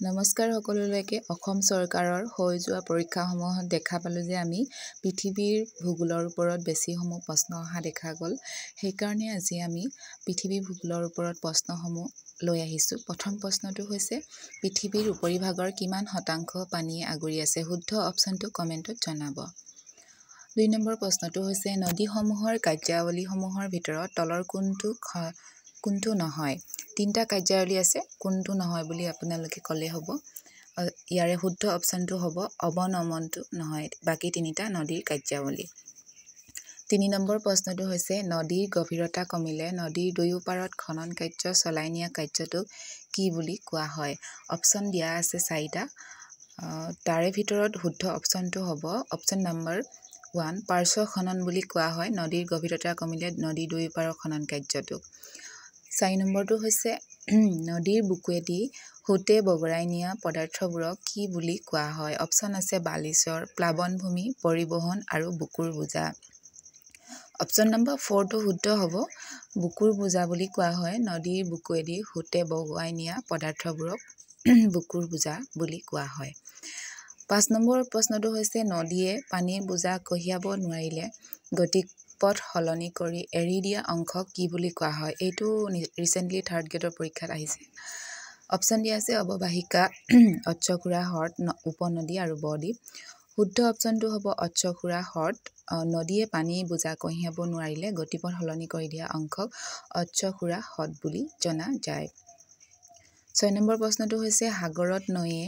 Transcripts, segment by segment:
নমস্কাৰ সকলোলৈকে অসম চৰকাৰৰ হৈ যোৱা পৰীক্ষাসমূহত দেখা পালোঁ যে আমি পৃথিৱীৰ ভূগোলৰ ওপৰত বেছিসমূহ প্ৰশ্ন অহা দেখা গ'ল। সেইকাৰণে আজি আমি পৃথিৱীৰ ভূগোলৰ ওপৰত প্ৰশ্নসমূহ লৈ আহিছোঁ। প্ৰথম প্ৰশ্নটো হৈছে পৃথিৱীৰ উপৰিভাগৰ কিমান শতাংশ পানীয়ে আগুৰি আছে? শুদ্ধ অপশ্যনটো কমেণ্টত জনাব। ২ নম্বৰ প্ৰশ্নটো হৈছে নদীসমূহৰ কাৰ্যাৱলীসমূহৰ ভিতৰত তলৰ কোনটো নহয়? 3টা কাৰ্যাৱলী আছে, কোনটো নহয় বুলি আপোনালোকে ক'লে হ'ব। ইয়াৰে শুদ্ধ অপশ্যনটো হ'ব অৱনমনটো নহয়, বাকী 3টা নদীৰ কাৰ্যাৱলী। 3 নম্বৰ প্ৰশ্নটো হৈছে নদীৰ গভীৰতা কমিলে নদীৰ দুয়ো পাৰত খনন কাৰ্য চলাই নিয়া কাৰ্যটোক কি বুলি কোৱা হয়? অপশ্যন দিয়া আছে 4টা। তাৰে ভিতৰত শুদ্ধ অপশ্যনটো হ'ব অপশ্যন নম্বৰ 1 পাৰ্শ্ব খনন বুলি কোৱা হয় নদীৰ গভীৰতা কমিলে নদীৰ দুয়ো পাৰৰ খনন কাৰ্যটোক। 4 নম্বৰটো হৈছে নদীৰ বুকুৱেদি সোঁতে বগৰাই নিয়া পদাৰ্থবোৰক কি বুলি কোৱা হয়? অপশ্যন আছে বালিচৰ, প্লাৱনভূমি, পৰিবহণ আৰু বুকুৰ বোজা। অপশ্যন নম্বৰ 4টো শুদ্ধ হ'ব। বুকুৰ বোজা বুলি কোৱা হয় নদীৰ বুকুৱেদি সোঁতে বগৰাই নিয়া পদাৰ্থবোৰক বুকুৰ বোজা বুলি কোৱা হয়। 5 নম্বৰ প্ৰশ্নটো হৈছে নদীয়ে পানীৰ বোজা কঢ়িয়াব নোৱাৰিলে গতিপথ সলনি কৰি এৰি দিয়া অংশক কি বুলি কোৱা হয়? এইটো ৰিচেণ্টলি 3rd গ্ৰেডৰ পৰীক্ষাত আহিছে। অপশ্যন দিয়া আছে অৱবাহিকা, অশ্বক্ষুৰা হ্ৰদ, উপনদী আৰু বদ্বীপ। শুদ্ধ অপশ্যনটো হ'ব অশ্বক্ষুৰা হ্ৰদ। নদীয়ে পানীৰ বোজা কঢ়িয়াব নোৱাৰিলে গতিপথ সলনি কৰি দিয়া অংশক অশ্বক্ষুৰা হ্ৰদ বুলি জনা যায়। 6 নম্বৰ প্ৰশ্নটো হৈছে সাগৰত নৈয়ে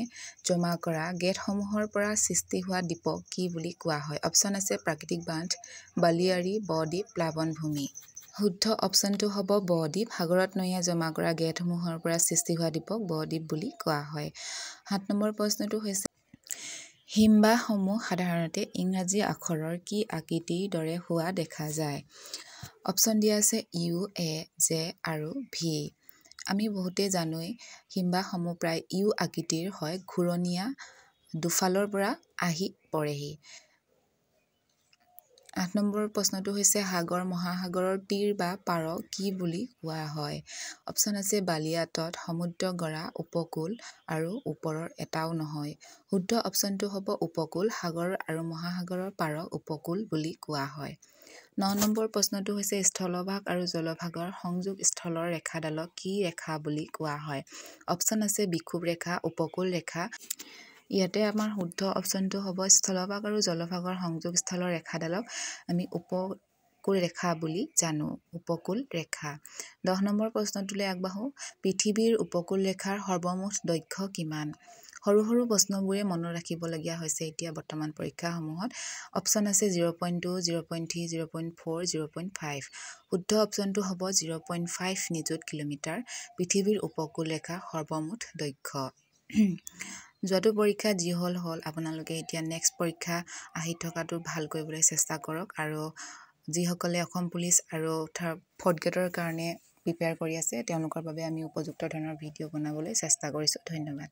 জমা কৰা গেটসমূহৰ পৰা সৃষ্টি হোৱা দ্বীপক কি বুলি কোৱা হয়? অপশ্যন আছে প্ৰাকৃতিক বান্ধ, বালিয়াৰী, বদ্বীপ, প্লাৱনভূমি। শুদ্ধ অপশ্যনটো হ'ব বদ্বীপ। সাগৰত নৈয়ে জমা কৰা গেটসমূহৰ পৰা সৃষ্টি হোৱা দ্বীপক বদ্বীপ বুলি কোৱা হয়। 7 নম্বৰ প্ৰশ্নটো হৈছে হিমবাহসমূহ সাধাৰণতে ইংৰাজী আখৰৰ কি আকৃতিৰ দৰে হোৱা দেখা যায়? অপশ্যন দিয়া আছে ইউ, এ, জে আৰু ভি। আমি বহুতে জানোৱেই হিমবাহসমূহ প্ৰায় ইউ আকৃতিৰ হয়, ঘূৰণীয়া দুফালৰ পৰা আহি পৰেহি। 8 নম্বৰ প্ৰশ্নটো হৈছে সাগৰ মহাসাগৰৰ তীৰ বা পাৰক কি বুলি কোৱা হয়? অপশ্যন আছে বালিয়া তট, সমুদ্ৰ গৰা, উপকূল আৰু ওপৰৰ এটাও নহয়। শুদ্ধ অপশ্যনটো হ'ব উপকূল। সাগৰ আৰু মহাসাগৰৰ পাৰক উপকূল বুলি কোৱা হয়। 9 নম্বৰ প্ৰশ্নটো হৈছে স্থলভাগ আৰু জলভাগৰ সংযোগ স্থলৰ ৰেখাডালক কি ৰেখা বুলি কোৱা হয়? অপশ্যন আছে বিষুৱ ৰেখা, উপকূল ৰেখা। ইয়াতে আমাৰ শুদ্ধ অপশ্যনটো হ'ব স্থলভাগ আৰু জলভাগৰ সংযোগ স্থলৰ ৰেখাডালক আমি উপকূল ৰেখা বুলি জানো, উপকূল ৰেখা। 10 নম্বৰ প্ৰশ্নটোলৈ আগবাঢ়ো। পৃথিৱীৰ উপকূল ৰেখাৰ সৰ্বমুঠ দৈৰ্ঘ্য কিমান? সৰু সৰু প্ৰশ্নবোৰে মনত ৰাখিবলগীয়া হৈছে এতিয়া বৰ্তমান পৰীক্ষাসমূহত। অপশ্যন আছে 0.2, 0.3, 0.4, 0.5। শুদ্ধ অপশ্যনটো হ'ব 0.5 নিযুত কিলোমিটাৰ পৃথিৱীৰ উপকূল ৰেখাৰ সৰ্বমুঠ দৈৰ্ঘ্য। যোৱাটো পৰীক্ষা যি হ'ল আপোনালোকে এতিয়া নেক্সট পৰীক্ষা আহি থকাটো ভাল কৰিবলৈ চেষ্টা কৰক আৰু যিসকলে অসম পুলিচ আৰু 4th গ্ৰেডৰ কাৰণে প্ৰিপেয়াৰ কৰি আছে তেওঁলোকৰ বাবে আমি উপযুক্ত ধৰণৰ ভিডিঅ' বনাবলৈ চেষ্টা কৰিছোঁ। ধন্যবাদ।